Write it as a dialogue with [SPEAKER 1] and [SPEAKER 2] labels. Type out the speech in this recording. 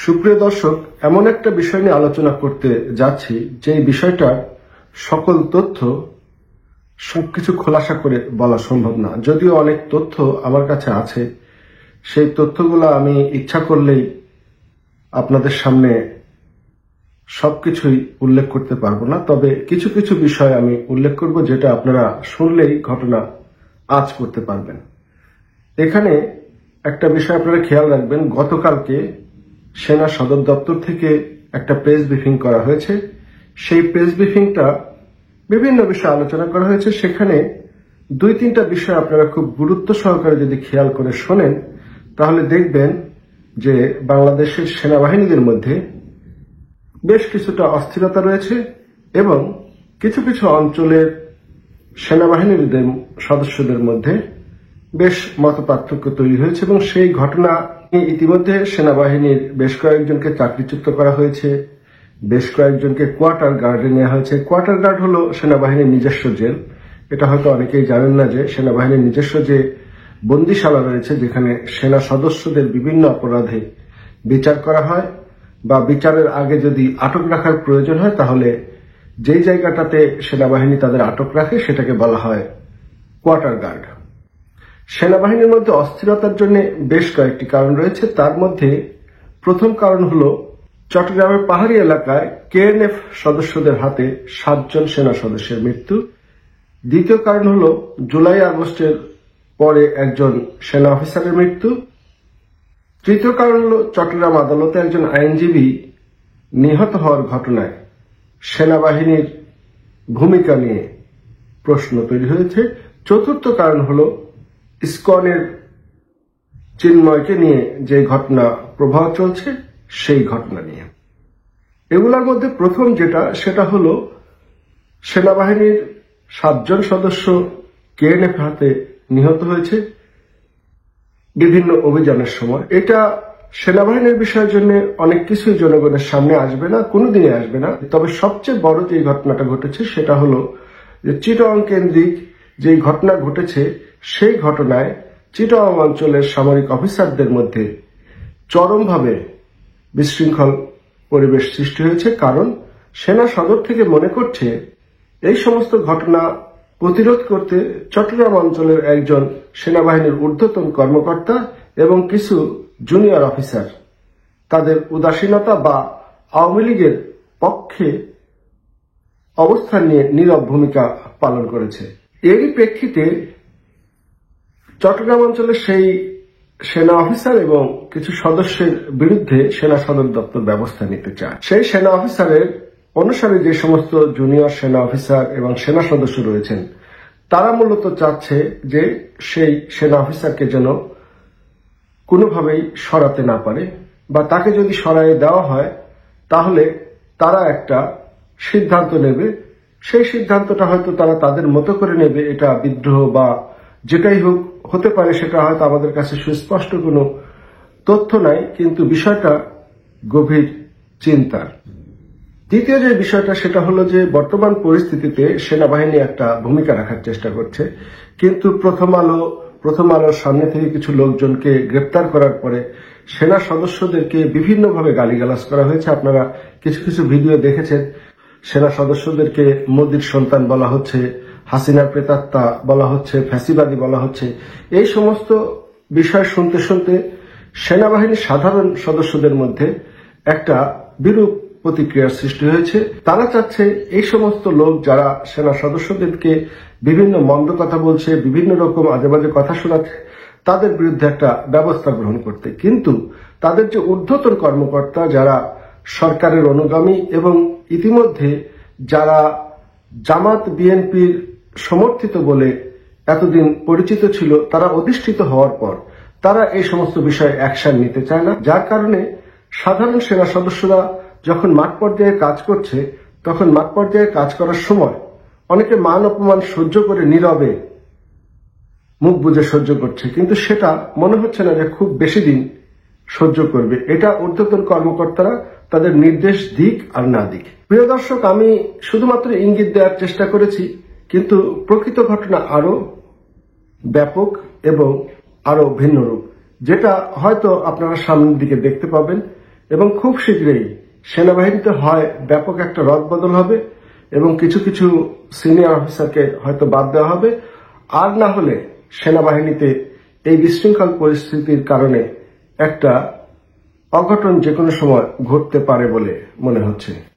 [SPEAKER 1] সুপ্রিয় দর্শক, এমন একটা বিষয় নিয়ে আলোচনা করতে যাচ্ছি যে বিষয়টার সকল তথ্য সবকিছু খোলাসা করে বলা সম্ভব না। যদিও অনেক তথ্য আমার কাছে আছে, সেই তথ্যগুলো আমি ইচ্ছা করলেই আপনাদের সামনে সবকিছুই উল্লেখ করতে পারবো না। তবে কিছু কিছু বিষয় আমি উল্লেখ করব যেটা আপনারা শুনলেই ঘটনা আঁচ করতে পারবেন। এখানে একটা বিষয় আপনারা খেয়াল রাখবেন, গতকালকে সেনা সদর দপ্তর থেকে একটা প্রেস ব্রিফিং করা হয়েছে। সেই প্রেস ব্রিফিংটা বিভিন্ন বিষয় আলোচনা করা হয়েছে। সেখানে দুই তিনটা বিষয় আপনারা খুব গুরুত্ব সহকারে যদি খেয়াল করে শোনেন তাহলে দেখবেন যে বাংলাদেশের সেনাবাহিনীদের মধ্যে বেশ কিছুটা অস্থিরতা রয়েছে এবং কিছু কিছু অঞ্চলের সেনাবাহিনীর সদস্যদের মধ্যে বেশ মতপার্থক্য তৈরি হয়েছে এবং সেই ঘটনা ইতিমধ্যে সেনাবাহিনীর বেশ কয়েকজনকে চাকরিচ্যুত করা হয়েছে, বেশ কয়েকজনকে কোয়ার্টার গার্ডে নেওয়া হয়েছে। কোয়ার্টার গার্ড হলো সেনাবাহিনীর নিজস্ব জেল। এটা হয়তো অনেকেই জানেন না যে সেনাবাহিনীর নিজস্ব যে বন্দিশালা রয়েছে, যেখানে সেনা সদস্যদের বিভিন্ন অপরাধে বিচার করা হয় বা বিচারের আগে যদি আটক রাখার প্রয়োজন হয় তাহলে যেই জায়গাটাতে সেনাবাহিনী তাদের আটক রাখে সেটাকে বলা হয় কোয়ার্টার গার্ড। সেনাবাহিনীর মধ্যে অস্থিরতার জন্য বেশ কয়েকটি কারণ রয়েছে। তার মধ্যে প্রথম কারণ হলো চট্টগ্রামের পাহাড়ি এলাকায় কেএনএফ সদস্যদের হাতে 7 জন সেনা সদস্যের মৃত্যু। দ্বিতীয় কারণ হলো জুলাই আগস্টের পরে একজন সেনা অফিসারের মৃত্যু। তৃতীয় কারণ হলো চট্টগ্রাম আদালতে একজন আইনজীবী নিহত হওয়ার ঘটনায় সেনাবাহিনীর ভূমিকা নিয়ে প্রশ্ন তৈরি হয়েছে। চতুর্থ কারণ হলো ইসকনের চিন্ময়কে নিয়ে যে ঘটনা প্রবাহ চলছে সেই ঘটনা নিয়ে। এগুলোর মধ্যে প্রথম সেটা হলো সেনাবাহিনীর 7 জন সদস্য কেএনএফ হাতে নিহত হয়েছে বিভিন্ন অভিযানের সময়। এটা সেনাবাহিনীর বিষয়ের জন্য অনেক কিছুই জনগণের সামনে আসবে না, কোনোদিনই আসবে না। তবে সবচেয়ে বড় যে ঘটনাটা ঘটেছে সেটা হলো যে চিটাগং কেন্দ্রিক যে ঘটনা ঘটেছে সেই ঘটনায় চিটাগং অঞ্চলের সামরিক অফিসারদের মধ্যে চরমভাবে বিশৃঙ্খল পরিবেশ সৃষ্টি হয়েছে। কারণ সেনা সদর থেকে মনে করছে এই সমস্ত ঘটনা প্রতিরোধ করতে চট্টগ্রাম অঞ্চলের একজন সেনাবাহিনীর ঊর্ধ্বতন কর্মকর্তা এবং কিছু জুনিয়র অফিসার তাদের উদাসীনতা বা আওয়ামী লীগের পক্ষে অবস্থান নিয়ে নীরব ভূমিকা পালন করেছে। এরই প্রেক্ষিতে চট্টগ্রাম অঞ্চলের সেই সেনা অফিসার এবং কিছু সদস্যের বিরুদ্ধে সেনা সদর দপ্তর ব্যবস্থা নিতে চায়। সেই সেনা অফিসারের অনুসারে যে সমস্ত জুনিয়র সেনা অফিসার এবং সেনা সদস্য রয়েছেন তারা মূলত চাচ্ছে যে সেই সেনা অফিসারকে যেন কোনোভাবেই সরাতে না পারে, বা তাকে যদি সরাইয়ে দেওয়া হয় তাহলে তারা একটা সিদ্ধান্ত নেবে। সেই সিদ্ধান্তটা হয়তো তারা তাদের মতো করে নেবে। এটা বিদ্রোহ বা যেটাই হোক হতে পারে, সেটা হয়তো আমাদের কাছে সুস্পষ্ট কোনো তথ্য নাই, কিন্তু বিষয়টা গভীর চিন্তার। দ্বিতীয় যে বিষয়টা সেটা হলো যে বর্তমান পরিস্থিতিতে সেনাবাহিনী একটা ভূমিকা রাখার চেষ্টা করছে, কিন্তু প্রথম আলোর সামনে থেকে কিছু লোকজনকে গ্রেপ্তার করার পরে সেনা সদস্যদেরকে বিভিন্নভাবে গালিগালাজ করা হয়েছে। আপনারা কিছু কিছু ভিডিও দেখেছেন। সেনা সদস্যদেরকে মোদির সন্তান বলা হচ্ছে, হাসিনার প্রেতাত্মা বলা হচ্ছে, ফ্যাসিবাদী বলা হচ্ছে। এই সমস্ত বিষয় শুনতে শুনতে সেনাবাহিনীর সাধারণ সদস্যদের মধ্যে একটা বিরূপ প্রতিক্রিয়ার সৃষ্টি হয়েছে। তারা চাচ্ছে এই সমস্ত লোক যারা সেনা সদস্যদেরকে বিভিন্ন মন্দ কথা বলছে, বিভিন্ন রকম আজেবাজে কথা শোনাচ্ছে, তাদের বিরুদ্ধে একটা ব্যবস্থা গ্রহণ করতে। কিন্তু তাদের যে ঊর্ধ্বতন কর্মকর্তা যারা সরকারের অনুগামী এবং ইতিমধ্যে যারা জামাত বিএনপির সমর্থিত বলে এতদিন পরিচিত ছিল, তারা অধিষ্ঠিত হওয়ার পর তারা এই সমস্ত বিষয়ে অ্যাকশন নিতে চায় না। যার কারণে সাধারণ সেনা সদস্যরা যখন মাঠ পর্যায়ে কাজ করছে তখন মাঠ পর্যায়ে কাজ করার সময় অনেকে মান অপমান সহ্য করে নীরবে মুখ বুজে সহ্য করছে, কিন্তু সেটা মনে হচ্ছে না যে খুব বেশি দিন সহ্য করবে। এটা ঊর্ধ্বতন কর্মকর্তারা তাদের নির্দেশ দিক আর না দিক। প্রিয় দর্শক, আমি শুধুমাত্র ইঙ্গিত দেওয়ার চেষ্টা করেছি, কিন্তু প্রকৃত ঘটনা আরো ব্যাপক এবং আরো ভিন্ন রূপ, যেটা হয়তো আপনারা সামনের দিকে দেখতে পাবেন। এবং খুব শীঘ্রই সেনাবাহিনীতে হয় ব্যাপক একটা রদবদল হবে এবং কিছু কিছু সিনিয়র অফিসারকে হয়তো বাদ দেওয়া হবে, আর না হলে সেনাবাহিনীতে এই বিশৃঙ্খল পরিস্থিতির কারণে একটা অঘটন যে কোনো সময় ঘটতে পারে বলে মনে হচ্ছে।